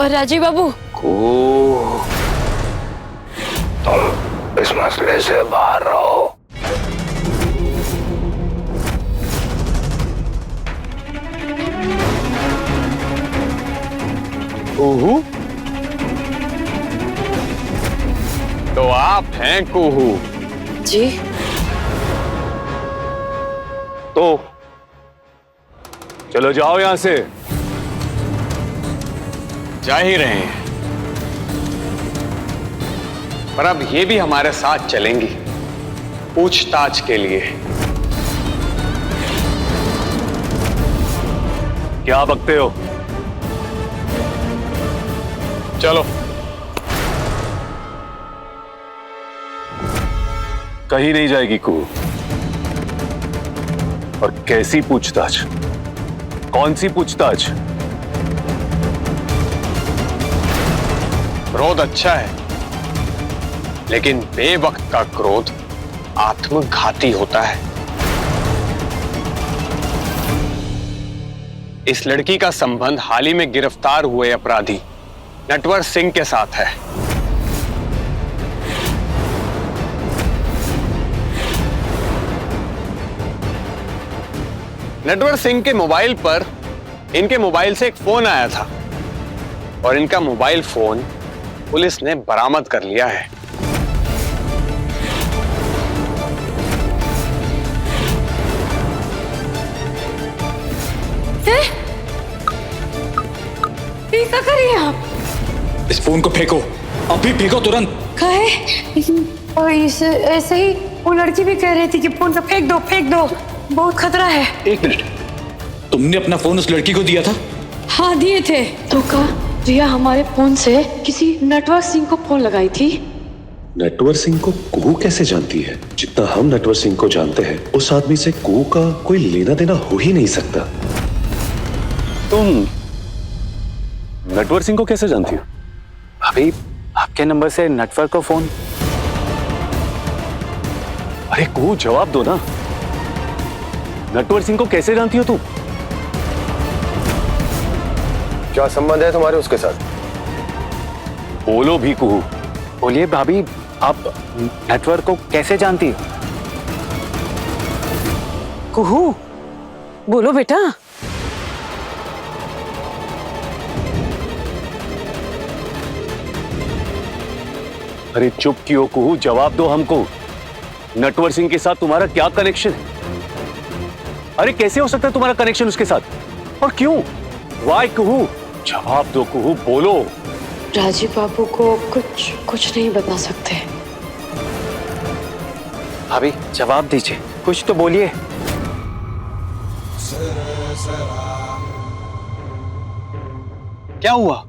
राजीव बाबू, तुम इस मसले से बाहर रहो। कुहू, तो आप हैं कुहू? जी। तो चलो जाओ यहां से। जा ही रहे हैं, पर अब ये भी हमारे साथ चलेंगी पूछताछ के लिए। क्या बकते हो? चलो। कहीं नहीं जाएगी कुहू। और कैसी पूछताछ? कौन सी पूछताछ? क्रोध अच्छा है, लेकिन बेवक्त का क्रोध आत्मघाती होता है। इस लड़की का संबंध हाल ही में गिरफ्तार हुए अपराधी नटवर सिंह के साथ है। नटवर सिंह के मोबाइल पर इनके मोबाइल से एक फोन आया था और इनका मोबाइल फोन पुलिस ने बरामद कर लिया है। क्या करिए आप? इस फोन को फेंको, अभी फेंको तुरंत। कहे ऐसे ही वो लड़की भी कह रही थी कि फोन को फेंक दो, फेंक दो, बहुत खतरा है। एक मिनट, तुमने अपना फोन उस लड़की को दिया था? हाँ दिए थे। तो कहा रिया हमारे फोन से किसी नटवर सिंह को फोन लगाई थी। नटवर सिंह को कुहू कैसे जानती है? जितना हम नटवर सिंह को जानते हैं, उस आदमी से कुहू का कोई लेना देना हो ही नहीं सकता। तुम नटवर सिंह को कैसे जानती हो? अभी आपके नंबर से नटवर को फोन। अरे कुहू जवाब दो ना। नटवर सिंह को कैसे जानती हो तुम? क्या संबंध है तुम्हारे उसके साथ? बोलो भी कुहू। बोलिए भाभी, आप नटवर को कैसे जानती हो? कुहू बोलो बेटा। अरे चुप क्यों कुहू, जवाब दो हमको। नटवर सिंह के साथ तुम्हारा क्या कनेक्शन है? अरे कैसे हो सकता है तुम्हारा कनेक्शन उसके साथ, और क्यों? वाई कुहू, जवाब दो कुहू, बोलो। राजीव बाबू को कुछ नहीं बता सकते। भाभी जवाब दीजिए, कुछ तो बोलिए। क्या हुआ,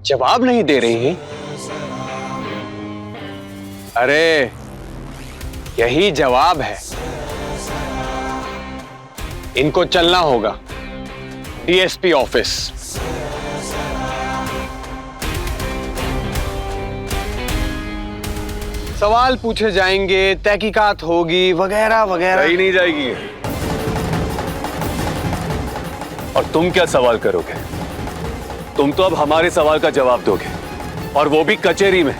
जवाब नहीं दे रही हैं? अरे यही जवाब है। इनको चलना होगा डीएसपी ऑफिस। सवाल पूछे जाएंगे, तहकीकात होगी, वगैरह वगैरह। कहीं नहीं जाएगी। और तुम क्या सवाल करोगे? तुम तो अब हमारे सवाल का जवाब दोगे, और वो भी कचहरी में,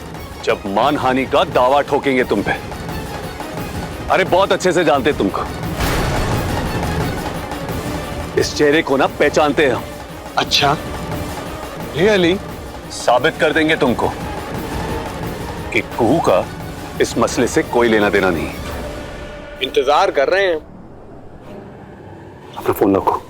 जब मानहानि का दावा ठोकेंगे तुम पे। अरे बहुत अच्छे से जानते तुमको। इस चेहरे को ना पहचानते हैं हम। अच्छा, रियली? साबित कर देंगे तुमको कि कुहू का इस मसले से कोई लेना देना नहीं। इंतजार कर रहे हैं। अपना फोन रखो।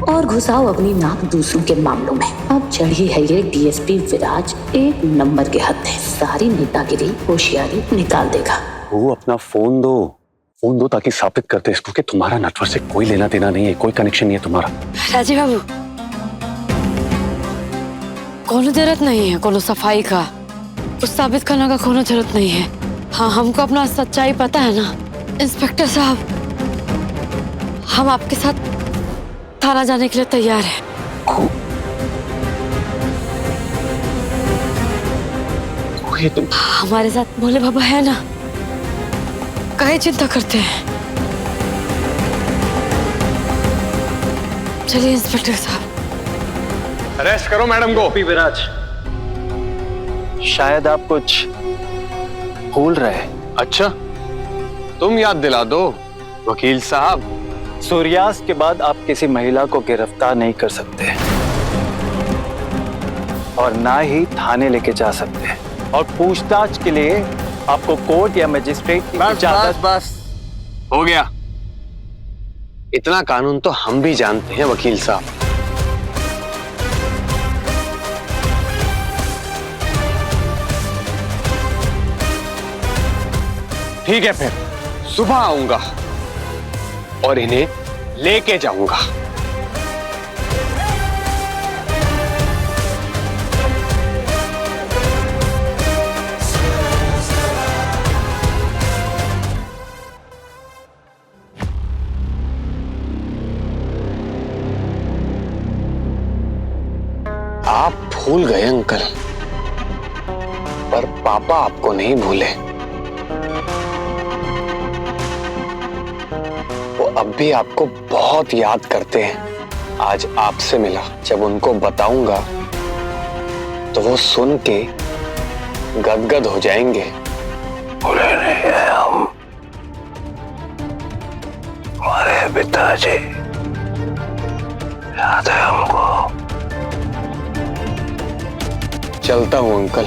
और घुसाओ अपनी नाक दूसरों के मामलों में। अब चढ़ी है ये डीएसपी विराज एक नंबर के हद है। सारी नेतागिरी होशियारी निकाल देगा। वो अपना फोन दो, फोन दो, ताकि साबित कर दे इसको कि तुम्हारा नटवर से कोई लेना देना नहीं है, कोई कनेक्शन नहीं है तुम्हारा। राजीव बाबू, कोनो जरूरत नहीं है कोनो सफाई का, कुछ साबित करने का कोनो जरूरत नहीं है। हाँ, हमको अपना सच्चाई पता है ना इंस्पेक्टर साहब। हम आपके साथ थाना जाने के लिए तैयार हैं। तुम हमारे साथ भोले बाबा है ना, काहे चिंता करते हैं? चलिए इंस्पेक्टर साहब। अरेस्ट करो मैडम को। विराज, शायद आप कुछ भूल रहे हैं। अच्छा, तुम याद दिला दो वकील साहब। सूर्यास्त के बाद आप किसी महिला को गिरफ्तार नहीं कर सकते और ना ही थाने लेके जा सकते, और पूछताछ के लिए आपको कोर्ट या मजिस्ट्रेट की इजाजत। बस हो गया। इतना कानून तो हम भी जानते हैं वकील साहब। ठीक है, फिर सुबह आऊंगा और इन्हें लेके जाऊंगा। आप भूल गए अंकल, पर पापा आपको नहीं भूले। वो अब भी आपको बहुत याद करते हैं। आज आपसे मिला, जब उनको बताऊंगा तो वो सुन के गदगद हो जाएंगे। भूले नहीं है हम, हमारे पिताजी याद है हमको। चलता हूं अंकल।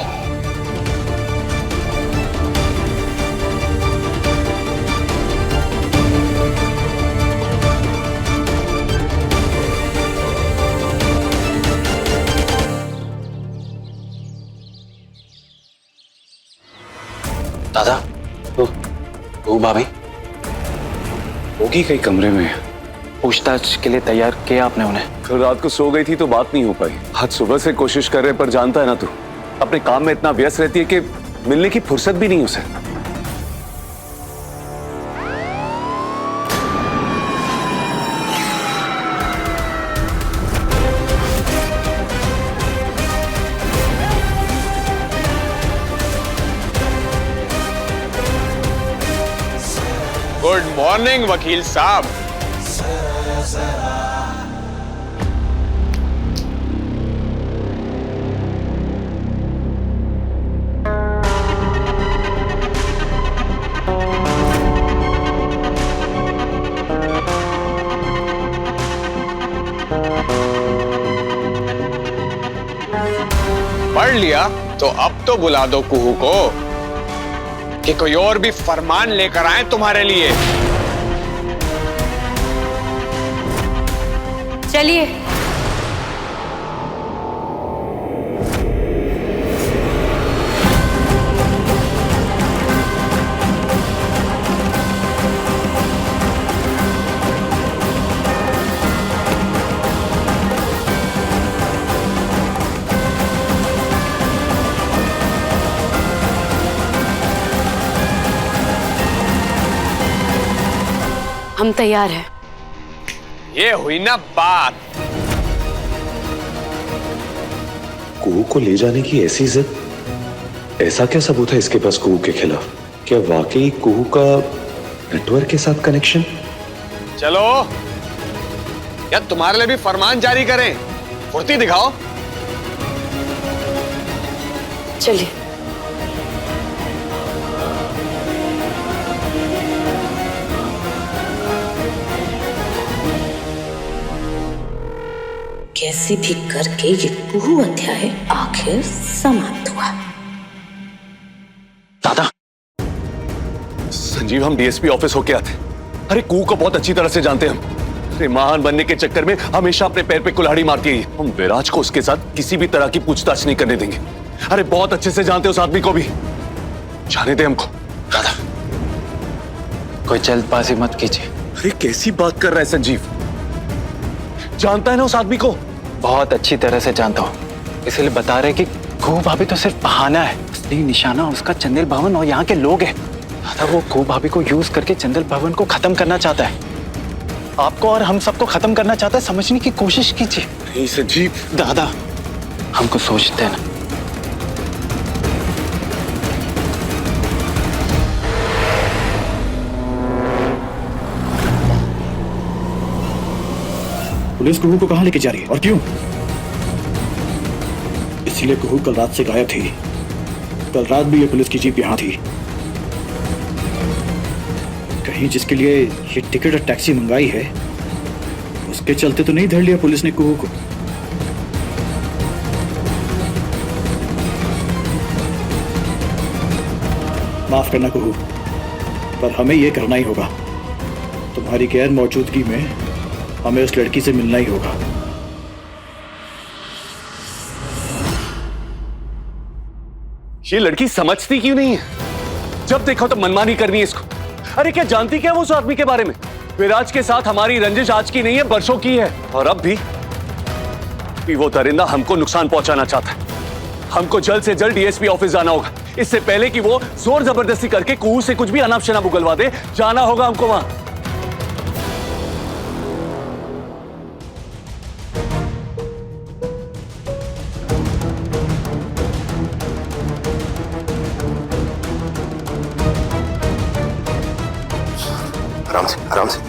दादा, वो भाभी होगी कई कमरे में। पूछताछ के लिए तैयार किया आपने उन्हें? कल रात को सो गई थी तो बात नहीं हो पाई। आज सुबह से कोशिश कर रहे, पर जानता है ना तू, अपने काम में इतना व्यस्त रहती है कि मिलने की फुर्सत भी नहीं उसे। गुड मॉर्निंग वकील साहब। पढ़ लिया तो अब तो बुला दो कुहू को कि कोई और भी फरमान लेकर आए तुम्हारे लिए। चलिए। हम तैयार हैं। ये हुई ना बात। कुहू को ले जाने की ऐसी जिद, ऐसा क्या सबूत है इसके पास कुहू के खिलाफ? क्या वाकई कुहू का नेटवर्क के साथ कनेक्शन? चलो, या तुम्हारे लिए भी फरमान जारी करें? फुर्ती दिखाओ। चलिए। कैसे भी करके ये कुहू अध्याय आखिर समाप्त हुआ। दादा, संजीव, हम डीएसपी ऑफिस होके आते। अरे कुहू को बहुत अच्छी तरह से जानते हैं हम। अरे महान बनने के चक्कर में हमेशा अपने पैर पे कुल्हाड़ी मारती है। हम विराज को उसके साथ किसी भी तरह की पूछताछ नहीं करने देंगे। अरे बहुत अच्छे से जानते हो उस आदमी को भी। जाने दे हमको। दादा, कोई जल्दबाजी मत कीजिए। अरे कैसी बात कर रहा है संजीव? जानता है ना उस आदमी को? बहुत अच्छी तरह से जानता हूँ, इसलिए बता रहे कि कुहू भाभी तो सिर्फ बहाना है। असली निशाना उसका चंदेल भवन और यहाँ के लोग हैं। दादा, वो कुहू भाभी को यूज करके चंदेल भवन को खत्म करना चाहता है। आपको और हम सबको खत्म करना चाहता है। समझने की कोशिश कीजिए। नहीं संजीव। दादा, हमको सोचते हैं ना। पुलिस कुहू को कहां लेके जा रही है और क्यों? इसीलिए कुहू कल रात से गायब थी। कल रात भी ये पुलिस की जीप यहां थी। कहीं जिसके लिए ये टिकट और टैक्सी मंगाई है उसके चलते तो नहीं धर लिया पुलिस ने कुहू को। माफ करना कुहू, पर हमें यह करना ही होगा। तुम्हारी गैर मौजूदगी में हमें उस लड़की से मिलना ही होगा। ये लड़की समझती क्यों नहीं है? जब देखो तो मनमानी करनी है इसको। अरे क्या जानती क्या वो उस आदमी के बारे में? विराज के साथ हमारी रंजिश आज की नहीं है, बरसों की है। और अब भी वो दरिंदा हमको नुकसान पहुंचाना चाहता है। हमको जल्द से जल्द डीएसपी ऑफिस जाना होगा, इससे पहले कि वो जोर जबरदस्ती करके कुहू से कुछ भी अनाप शनाप उगलवा दे। जाना होगा हमको वहां। आराम से, आराम से।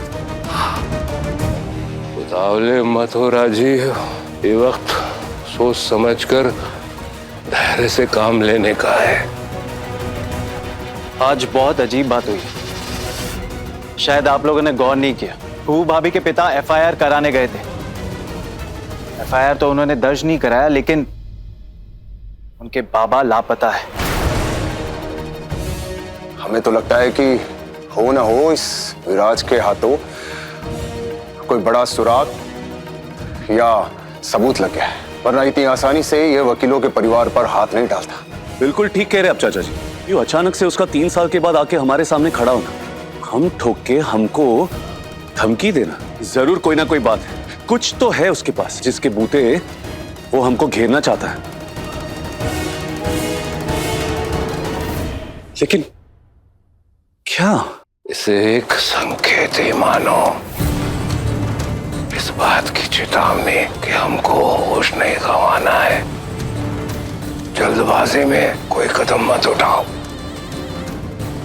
उतावले मत हो राजीव, ये वक्त सोच समझकर धैर्य से काम लेने का है। आज बहुत अजीब बात हुई। शायद आप लोगों ने गौर नहीं किया। कुहू भाभी के पिता एफआईआर कराने गए थे। एफआईआर तो उन्होंने दर्ज नहीं कराया, लेकिन उनके बाबा लापता है। हमें तो लगता है कि हो ना हो इस विराज के हाथों कोई बड़ा सुराग या सबूत लग गया है, वरना इतनी आसानी से ये वकीलों के परिवार पर हाथ नहीं डालता। बिल्कुल ठीक कह रहे आप चाचा जी। ये अचानक से उसका 3 साल के बाद आके हमारे सामने खड़ा होना, हम ठोक के हमको धमकी देना, जरूर कोई ना कोई बात है। कुछ तो है उसके पास जिसके बूते वो हमको घेरना चाहता है। लेकिन क्या? इसे एक संकेत ही मानो, इस बात की चेतावनी कि हमको होश नहीं गंवाना है। जल्दबाजी में कोई कदम मत उठाओ।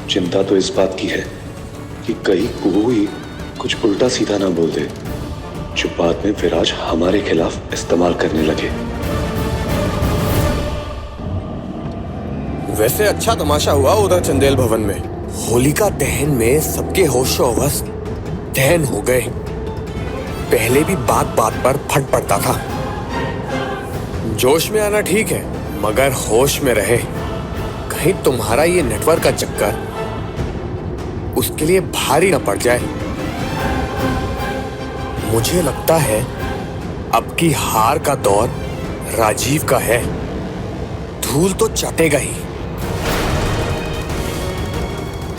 चिंता तो इस बात की है कि कहीं कुहू ही कुछ उल्टा सीधा ना बोल दे जो बाद में विराज हमारे खिलाफ इस्तेमाल करने लगे। वैसे अच्छा तमाशा हुआ उधर चंदेल भवन में। होलिका दहन में सबके होशो-हवस दहन हो गए। पहले भी बात बात पर फट पड़ता था। जोश में आना ठीक है, मगर होश में रहे। कहीं तुम्हारा ये नेटवर्क का चक्कर उसके लिए भारी न पड़ जाए। मुझे लगता है अब की हार का दौर राजीव का है। धूल तो चटेगा ही।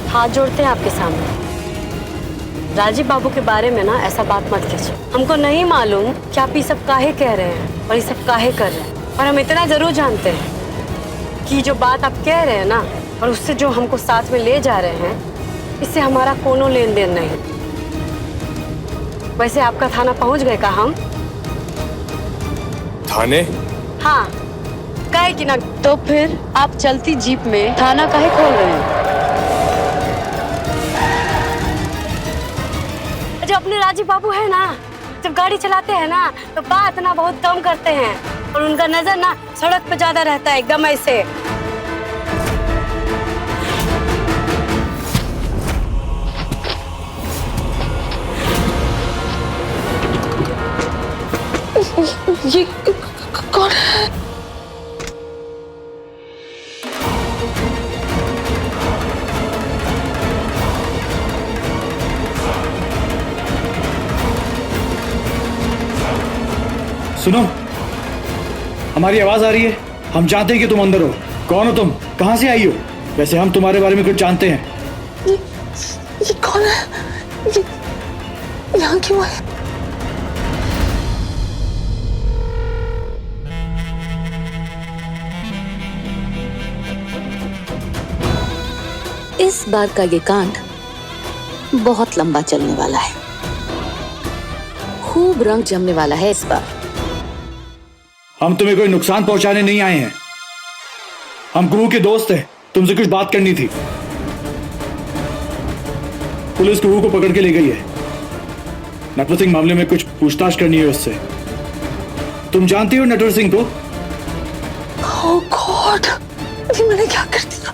हाथ जोड़ते हैं आपके सामने। राजीव बाबू के बारे में ना ऐसा बात मत कीजिए। हमको नहीं मालूम कि आप ये सब काहे कह रहे हैं और ये सब काहे कर रहे हैं, पर हम इतना जरूर जानते हैं कि जो बात आप कह रहे हैं ना, और उससे जो हमको साथ में ले जा रहे हैं, इससे हमारा कोनो लेन देन नहीं। वैसे आपका थाना पहुंच गए का हम? थाने? हाँ, काहे कि ना। तो फिर आप चलती जीप में थाना काहे खोल रहे हैं? जो अपने राजीव बाबू है ना, जब गाड़ी चलाते हैं ना तो बात ना बहुत कम करते हैं, और उनका नजर ना सड़क पे ज्यादा रहता है, एकदम ऐसे। ये कौन है? सुनो, हमारी आवाज आ रही है। हम जानते हैं कि तुम अंदर हो। कौन हो तुम? कहां से आई हो? वैसे हम तुम्हारे बारे में कुछ जानते हैं। ये कौन है? ये यहाँ क्यों है? इस बार का ये कांड बहुत लंबा चलने वाला है। खूब रंग जमने वाला है इस बार। हम तुम्हें कोई नुकसान पहुंचाने नहीं आए हैं। हम कुहू के दोस्त हैं। तुमसे कुछ बात करनी थी। पुलिस कुहू को पकड़ के ले गई है, नटवर सिंह मामले में कुछ पूछताछ करनी है उससे। तुम जानती हो नटवर सिंह को? ओह गॉड, ये मैंने क्या कर दिया?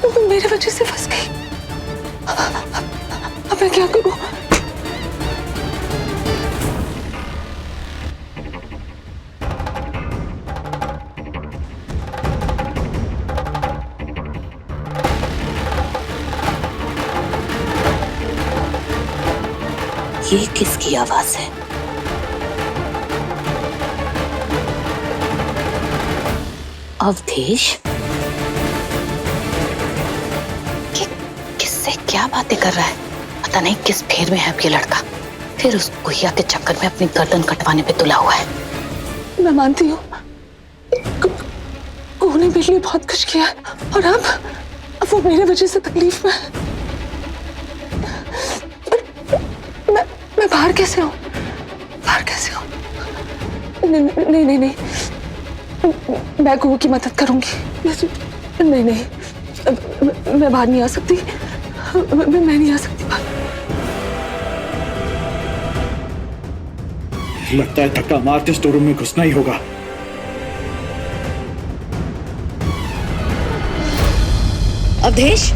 वो मेरी वजह से फंस गई। अब मैं क्या करूं? ये किसकी आवाज है? अवधेश? किससे क्या बातें कर रहा है? पता नहीं किस फेर में है अब ये लड़का। फिर उस गुहिया के चक्कर में अपनी गर्दन कटवाने पे तुला हुआ है। मैं मानती हूँ उन्होंने मेरे लिए बहुत कुछ किया है, और अब वो मेरे वजह से तकलीफ में है। मैं बाहर कैसे आऊं? बाहर कैसे आऊं? नहीं नहीं नहीं, मैं कुहू की मदद करूंगी। नहीं नहीं, मैं बाहर नहीं आ सकती। मैं नहीं आ सकती बाहर। लगता है धक्का मारते स्टोर रूम में घुसना ही होगा। अवधेश?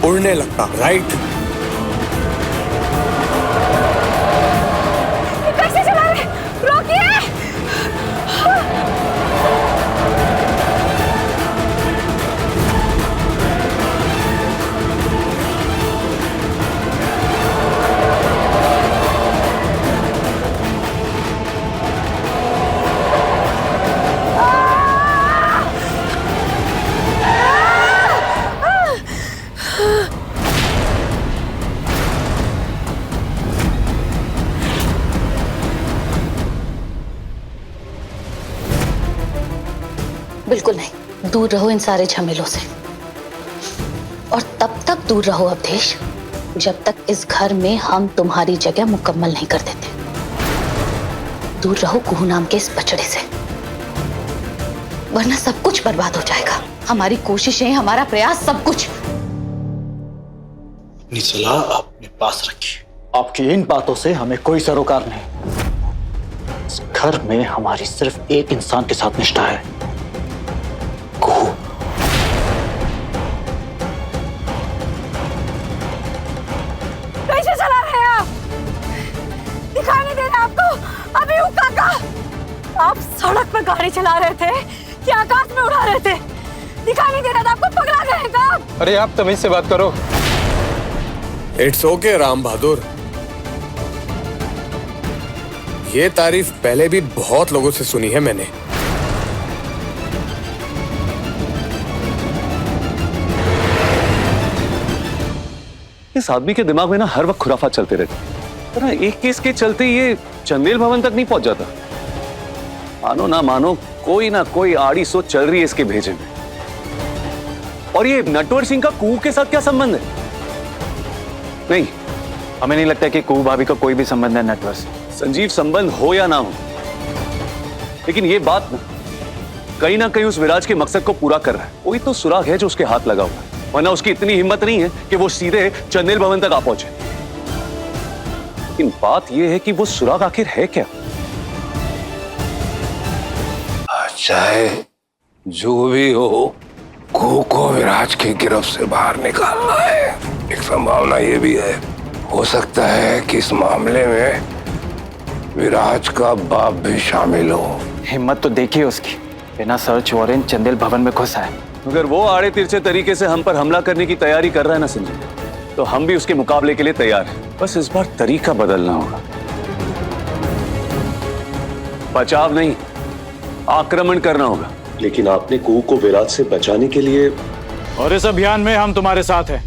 उड़ने लगता, राइट? कैसे चला रहे? रोकिए! बिल्कुल नहीं, दूर रहो इन सारे झमेलों से। और तब तक दूर रहो अवधेश जब तक इस घर में हम तुम्हारी जगह मुकम्मल नहीं कर देते। दूर रहो कुहू नाम के इस बछड़े से, वरना सब कुछ बर्बाद हो जाएगा। हमारी कोशिशें, हमारा प्रयास, सब कुछ। अपनी सलाह अपने पास रखिए। आपकी इन बातों से हमें कोई सरोकार नहीं। इस घर में हमारी सिर्फ एक इंसान के साथ निष्ठा है, कुहू। कैसे चला रहे हैं आप? दिखाई नहीं दे रहा आपको? अभी वो काका, आप सड़क पर गाड़ी चला रहे थे कि आकाश में उड़ा रहे थे? दिखाई नहीं दे रहा था आपको? पगला गए क्या आप? अरे आप तमीज से बात करो। इट्स ओके राम बहादुर, ये तारीफ पहले भी बहुत लोगों से सुनी है मैंने। इस आदमी के दिमाग में ना हर वक्त खुराफात चलते रहते, ना एक केस के चलते ये चंदेल भवन तक नहीं पहुंच जाता। मानो ना मानो कोई ना कोई आड़ी सोच चल रही है इसके भेजे में। और ये नटवर सिंह का कुहू के साथ क्या संबंध है? नहीं, हमें नहीं लगता कि कुहू भाभी का कोई भी संबंध है नटवर से। संजीव, संबंध हो या ना हो, लेकिन ये बात ना कहीं उस विराज के मकसद को पूरा कर रहा है। कोई तो सुराग है जो उसके हाथ लगा हुआ है, वरना उसकी इतनी हिम्मत नहीं है कि वो सीधे चंदेल भवन तक आ पहुंचे। लेकिन बात यह है कि वो सुराग आखिर है क्या? चाहे जो भी हो, कुहू को विराज की गिरफ्त से बाहर निकालना है। एक संभावना ये भी है, हो सकता है कि इस मामले में विराज का बाप भी शामिल हो। हिम्मत तो देखिए उसकी, बिना सर्च वारंट चंदेल भवन में घुसा है। अगर वो आड़े तिरछे तरीके से हम पर हमला करने की तैयारी कर रहा है ना संजीव, तो हम भी उसके मुकाबले के लिए तैयार हैं। बस इस बार तरीका बदलना होगा। बचाव नहीं, आक्रमण करना होगा। लेकिन आपने कुहू को विराज से बचाने के लिए। और इस अभियान में हम तुम्हारे साथ हैं।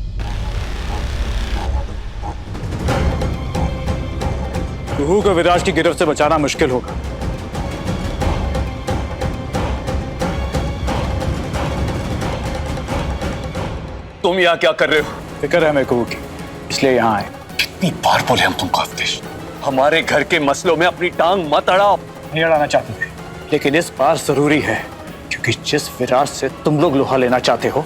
कुहू को विराज की गिरफ्त से बचाना मुश्किल होगा। तुम यहाँ क्या कर रहे हो? फिक्र है हमें कुहू की, इसलिए यहाँ आए। कितनी बार बोले हम तुमको अवधेश, हमारे घर के मसलों में अपनी टांग मत अड़ाओ। नहीं अड़ाना चाहते थे, लेकिन इस बार जरूरी है, क्योंकि जिस विराज से तुम लोग लोहा लेना चाहते हो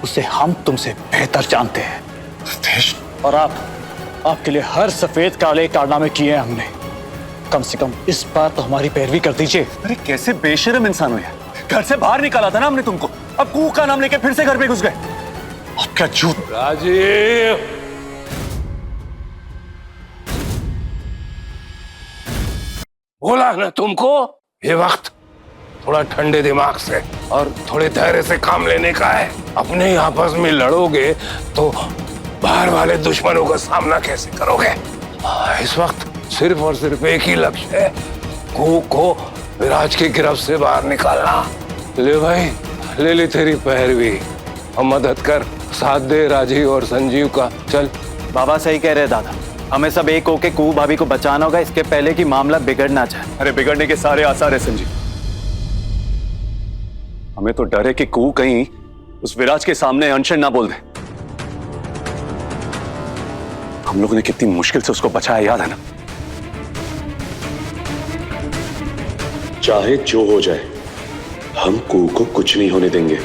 उसे हम तुमसे बेहतर जानते हैं। अवधेश, और आपके लिए हर सफेद काले कारनामे किए हैं हमने। कम से कम इस बार तो हमारी पैरवी कर दीजिए। अरे कैसे बेशरम इंसान हो यार, घर से बाहर निकाला था ना हमने तुमको, अब कुहू का नाम लेके फिर से घर पे घुस गए। अब क्या झूठ। राजीव, बोला ना तुमको, ये वक्त थोड़ा ठंडे दिमाग से और थोड़े धैर्य से काम लेने का है। अपने आपस में लड़ोगे तो बाहर वाले दुश्मनों का सामना कैसे करोगे? इस वक्त सिर्फ और सिर्फ एक ही लक्ष्य है, कुहू को विराज की गिरफ्त से बाहर निकालना। ले भाई, ले ली तेरी पैरवी, हम मदद कर, साथ दे राजीव और संजीव का। चल। बाबा सही कह रहे दादा, हमें सब एक होके कुहू भाभी को बचाना होगा, इसके पहले कि मामला बिगड़ ना जाए। अरे बिगड़ने के सारे आसार है संजीव। हमें तो डर है कि कुहू कहीं उस विराज के सामने अनशन ना बोल दे। हम लोगों ने कितनी मुश्किल से उसको बचाया, याद है ना? चाहे जो हो जाए, हम कुहू को कुछ नहीं होने देंगे।